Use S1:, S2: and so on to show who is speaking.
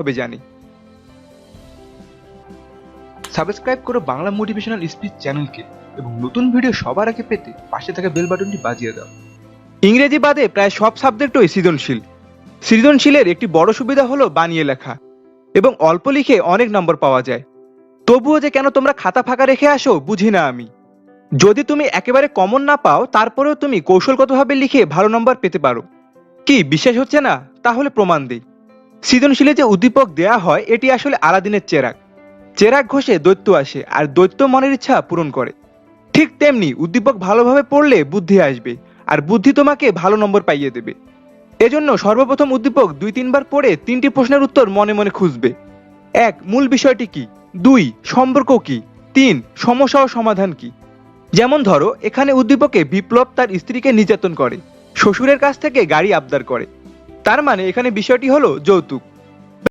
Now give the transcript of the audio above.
S1: হবে জানি। সাবস্ক্রাইব করো বাংলা মোটিভেশনাল স্পিচ চ্যানেলকে এবং নতুন ভিডিও সবার আগে পেতে পাশে থাকা বেল বাটনটি বাজিয়ে দাও। ইংরেজি বাদে প্রায় সব সাবজেক্টই সৃজনশীল। সৃজনশীলের একটি বড় সুবিধা হলো বানিয়ে লেখা এবং অল্প লিখে অনেক নম্বর পাওয়া যায়। তবুও যে কেন তোমরা খাতা ফাঁকা রেখে আসো বুঝি না আমি। যদি তুমি একেবারে কমন না পাও তারপরেও তুমি কৌশলগতভাবে লিখে ভালো নম্বর পেতে পারো। কি বিশ্বাস হচ্ছে না? তাহলে প্রমাণ দিই। সৃজনশীলে যে উদ্দীপক দেয়া হয় এটি আসলে আলাদিনের চেরাগ। চেরাগ ঘষে দৈত্য আসে আর দৈত্য মনের ইচ্ছা পূরণ করে। ঠিক তেমনি উদ্দীপক ভালোভাবে পড়লে বুদ্ধি আসবে আর বুদ্ধি তোমাকে ভালো নম্বর পাইয়ে দেবে। এজন্য সর্বপ্রথম উদ্দীপক 2-3 বার পড়ে 3টি প্রশ্নের উত্তর মনে মনে খুঁজবে। 1. মূল বিষয়টি কি? 2. সম্পর্ক কি? 3. সমস্যা ও সমাধান কি? যেমন ধরো এখানে উদ্দীপকে বিপ্লব তার স্ত্রীকে নির্যাতন করে, শ্বশুরের কাছ থেকে গাড়ি আবদার করে। তার মানে এখানে বিষয়টি হলো যৌতুক।